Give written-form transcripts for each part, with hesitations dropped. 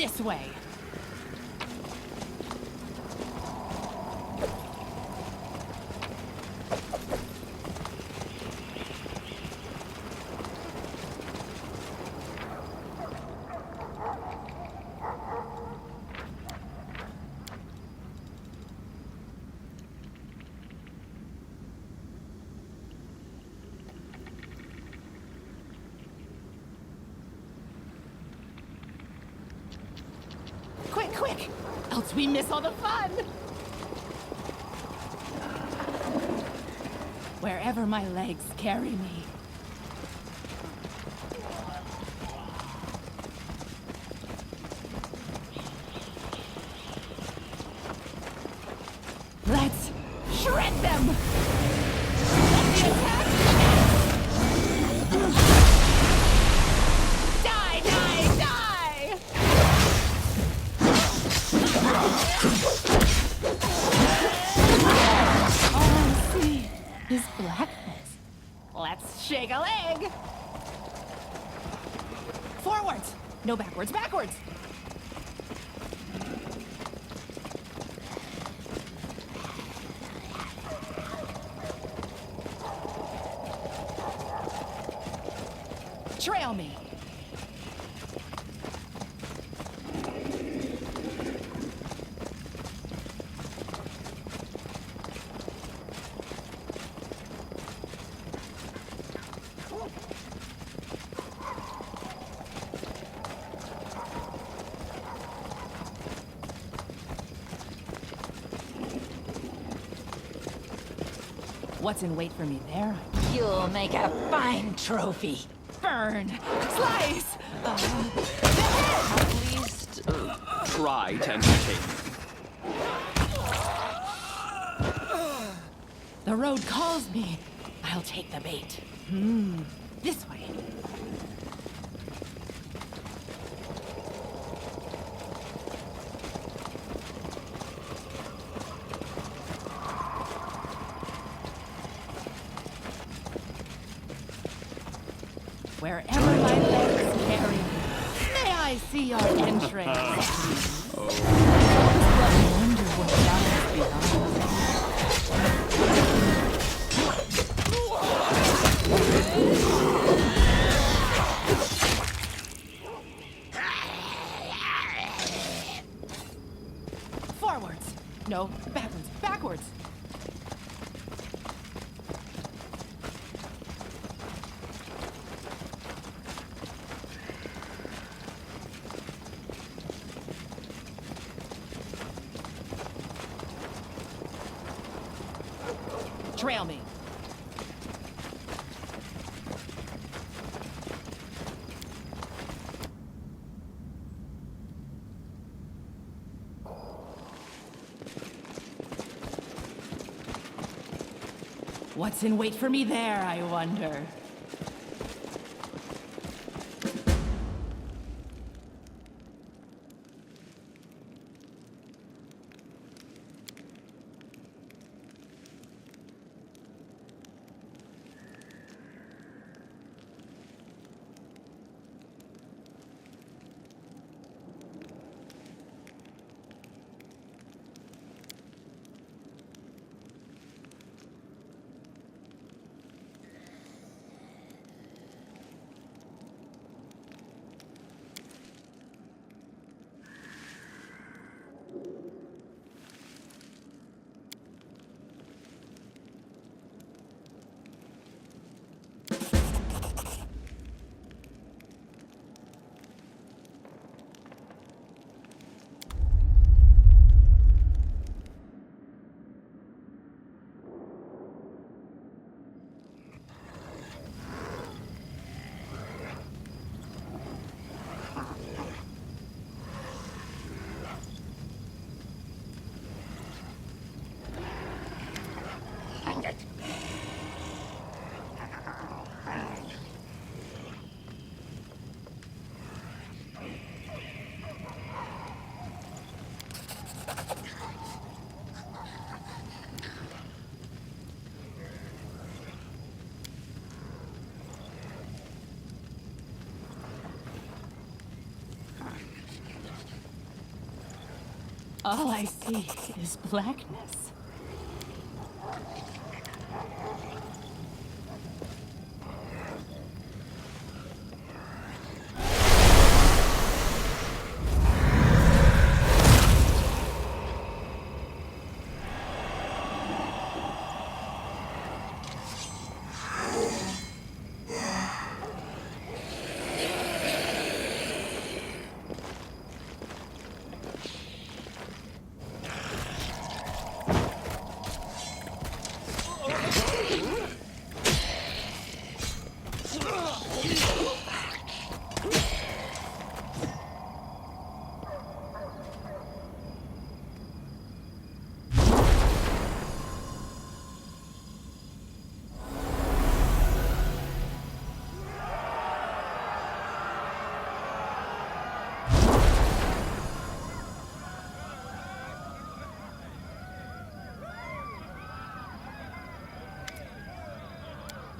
This way. Quick, quick! Else we miss all the fun! Wherever my legs carry me. Let's shred them! Let the attack! Die, die, die! All I see is blackness. Let's shake a leg! Forwards! No backwards, backwards! Trail me! What's in wait for me there? You'll make a fine trophy. Burn! Slice! At least, try to entertain me. The road calls me. I'll take the bait. This way. Wherever my legs carry me, may I see your entrails. I wonder what lies behind. Forwards. No, backwards, backwards. Trail me. What's in wait for me there, I wonder? All I see is blackness.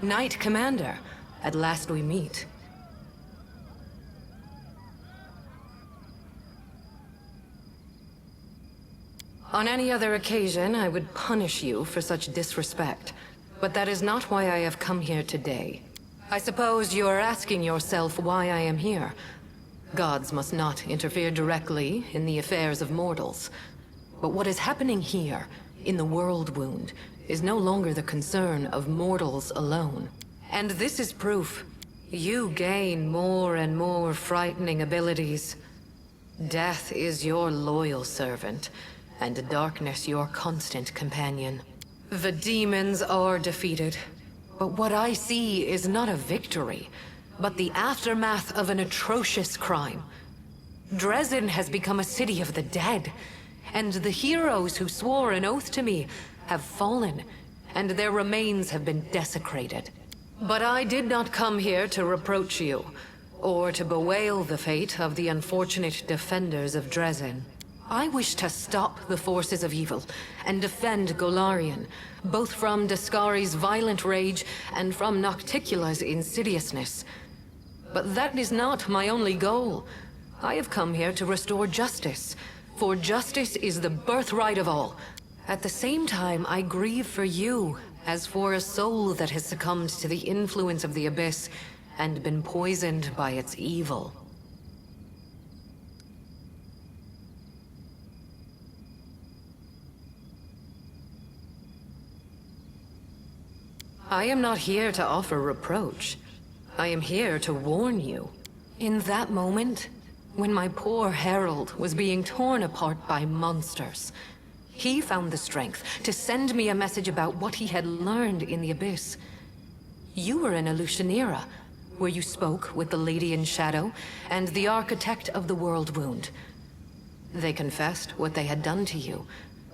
Knight Commander, at last we meet. On any other occasion, I would punish you for such disrespect. But that is not why I have come here today. I suppose you are asking yourself why I am here. Gods must not interfere directly in the affairs of mortals. But what is happening here, in the World Wound, is no longer the concern of mortals alone. And this is proof. You gain more and more frightening abilities. Death is your loyal servant, and darkness your constant companion. The demons are defeated, but what I see is not a victory, but the aftermath of an atrocious crime. Dresden has become a city of the dead, and the heroes who swore an oath to me have fallen, and their remains have been desecrated. But I did not come here to reproach you, or to bewail the fate of the unfortunate defenders of Dresden. I wish to stop the forces of evil and defend Golarion, both from Daskari's violent rage and from Nocticula's insidiousness. But that is not my only goal. I have come here to restore justice, for justice is the birthright of all. At the same time, I grieve for you, as for a soul that has succumbed to the influence of the Abyss and been poisoned by its evil. I am not here to offer reproach. I am here to warn you. In that moment, when my poor Herald was being torn apart by monsters, he found the strength to send me a message about what he had learned in the Abyss. You were in Alushanira, where you spoke with the Lady in Shadow and the Architect of the World Wound. They confessed what they had done to you,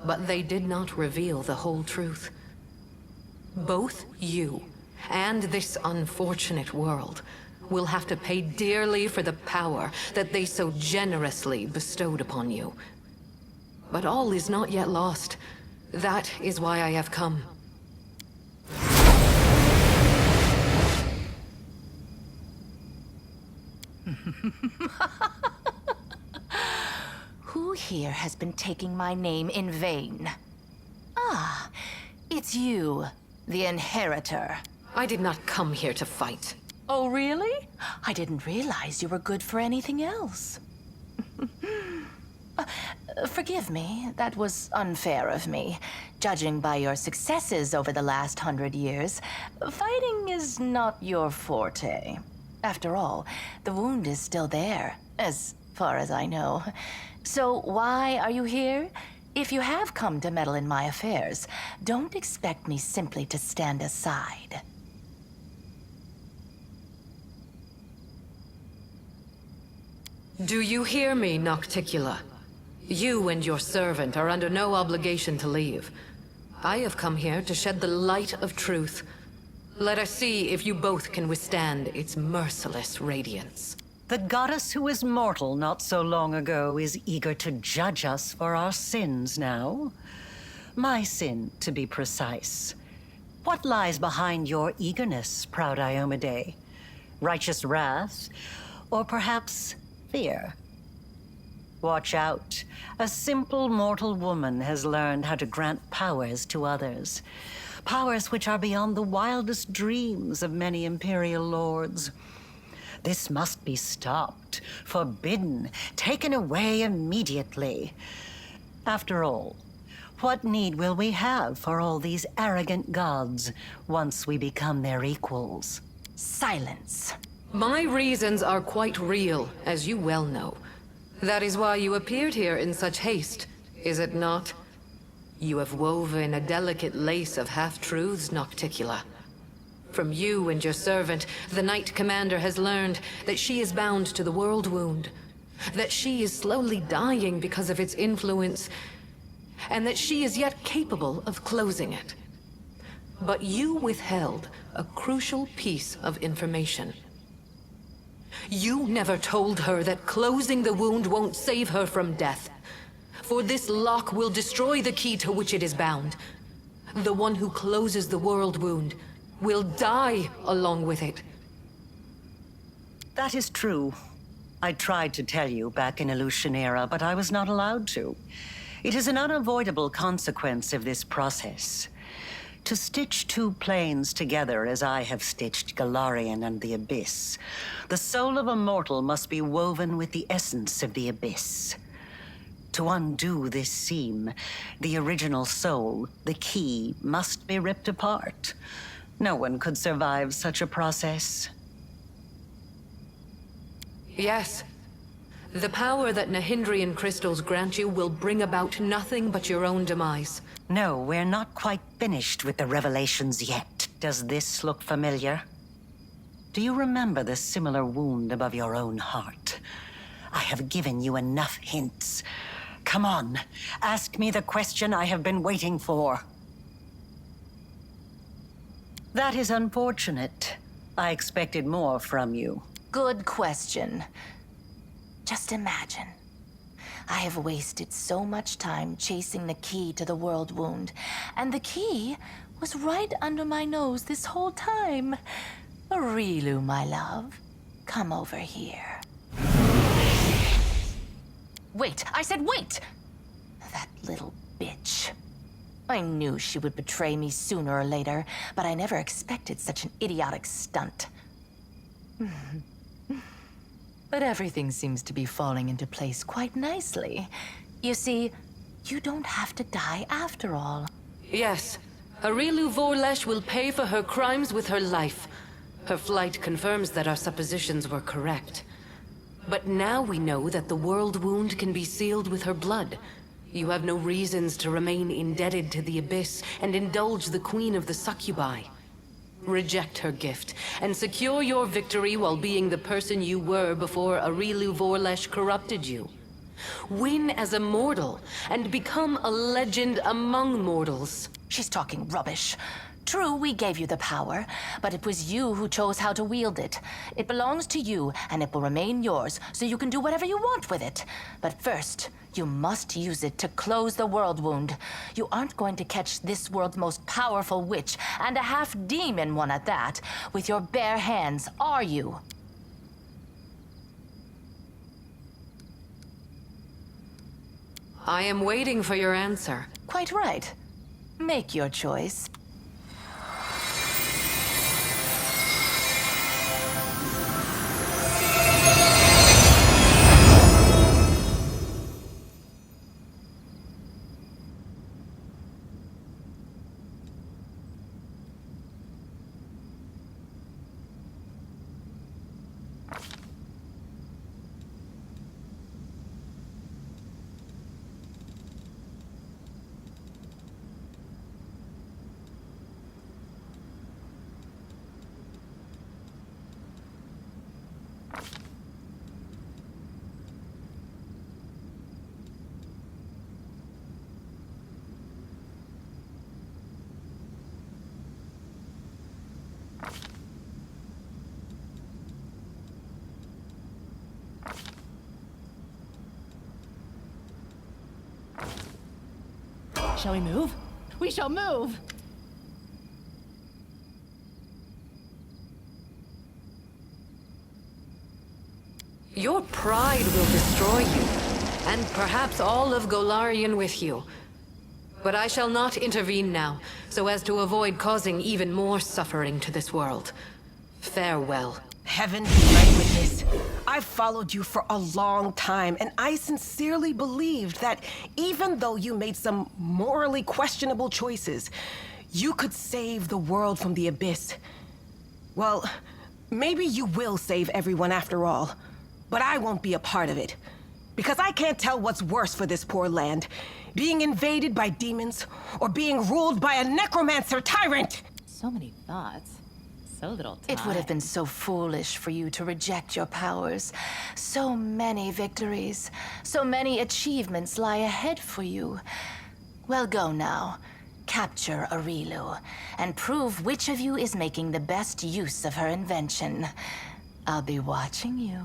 but they did not reveal the whole truth. Both you and this unfortunate world will have to pay dearly for the power that they so generously bestowed upon you. But all is not yet lost. That is why I have come. Who here has been taking my name in vain? Ah, it's you, the Inheritor. I did not come here to fight. Oh, really? I didn't realize you were good for anything else. Forgive me, that was unfair of me. Judging by your successes over the last 100 years, fighting is not your forte. After all, the wound is still there, as far as I know. So why are you here? If you have come to meddle in my affairs, don't expect me simply to stand aside. Do you hear me, Nocticula? You and your servant are under no obligation to leave. I have come here to shed the light of truth. Let us see if you both can withstand its merciless radiance. The goddess who was mortal not so long ago is eager to judge us for our sins now. My sin, to be precise. What lies behind your eagerness, proud Iomade? Righteous wrath? Or perhaps fear? Watch out. A simple mortal woman has learned how to grant powers to others. Powers which are beyond the wildest dreams of many Imperial lords. This must be stopped, forbidden, taken away immediately. After all, what need will we have for all these arrogant gods once we become their equals? Silence. My reasons are quite real, as you well know. That is why you appeared here in such haste, is it not? You have woven a delicate lace of half-truths, Nocticula. From you and your servant, the Knight Commander has learned that she is bound to the World Wound, that she is slowly dying because of its influence, and that she is yet capable of closing it. But you withheld a crucial piece of information. You never told her that closing the wound won't save her from death. For this lock will destroy the key to which it is bound. The one who closes the world wound will die along with it. That is true. I tried to tell you back in Illusionera, but I was not allowed to. It is an unavoidable consequence of this process. To stitch two planes together as I have stitched Galarian and the Abyss, the soul of a mortal must be woven with the essence of the Abyss. To undo this seam, the original soul, the key, must be ripped apart. No one could survive such a process. Yes. The power that Nahindrian crystals grant you will bring about nothing but your own demise. No, we're not quite finished with the revelations yet. Does this look familiar? Do you remember the similar wound above your own heart? I have given you enough hints. Come on, ask me the question I have been waiting for. That is unfortunate. I expected more from you. Good question. Just imagine. I have wasted so much time chasing the key to the world wound, and the key was right under my nose this whole time. Arilu, my love, come over here. Wait, I said wait! That little bitch. I knew she would betray me sooner or later, but I never expected such an idiotic stunt. But everything seems to be falling into place quite nicely. You see, you don't have to die after all. Yes, Arilu Vorlesh will pay for her crimes with her life. Her flight confirms that our suppositions were correct. But now we know that the world wound can be sealed with her blood. You have no reasons to remain indebted to the Abyss and indulge the Queen of the Succubi. Reject her gift, and secure your victory while being the person you were before Arilu Vorlesh corrupted you. Win as a mortal, and become a legend among mortals. She's talking rubbish. True, we gave you the power, but it was you who chose how to wield it. It belongs to you, and it will remain yours, so you can do whatever you want with it. But first, you must use it to close the world wound. You aren't going to catch this world's most powerful witch, and a half-demon one at that, with your bare hands, are you? I am waiting for your answer. Quite right. Make your choice. Shall we move? We shall move! Your pride will destroy you. and perhaps all of Golarion with you. But I shall not intervene now, so as to avoid causing even more suffering to this world. Farewell. Heaven be my witness. I've followed you for a long time, and I sincerely believed that even though you made some morally questionable choices, you could save the world from the abyss. Well, maybe you will save everyone after all, but I won't be a part of it. Because I can't tell what's worse for this poor land, being invaded by demons or being ruled by a necromancer tyrant! So many thoughts. So little time. It would have been so foolish for you to reject your powers. So many victories, so many achievements lie ahead for you. Well, go now. Capture Arilu, and prove which of you is making the best use of her invention. I'll be watching you.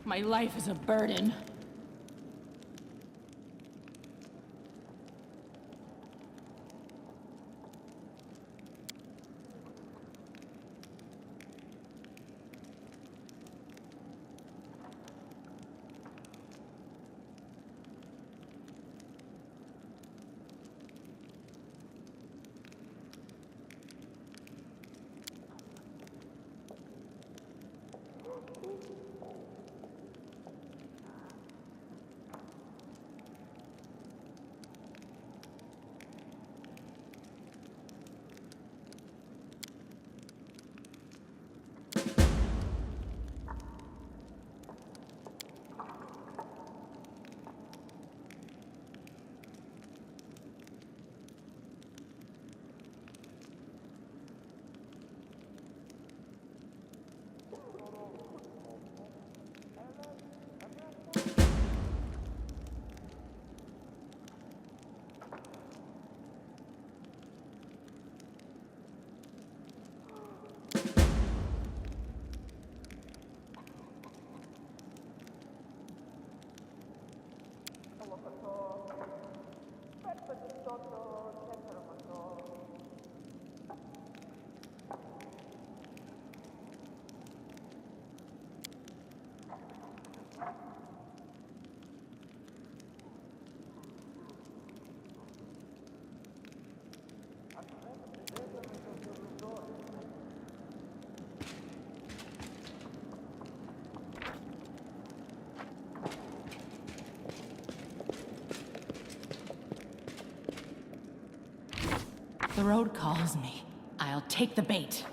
My life is a burden. The road calls me. I'll take the bait.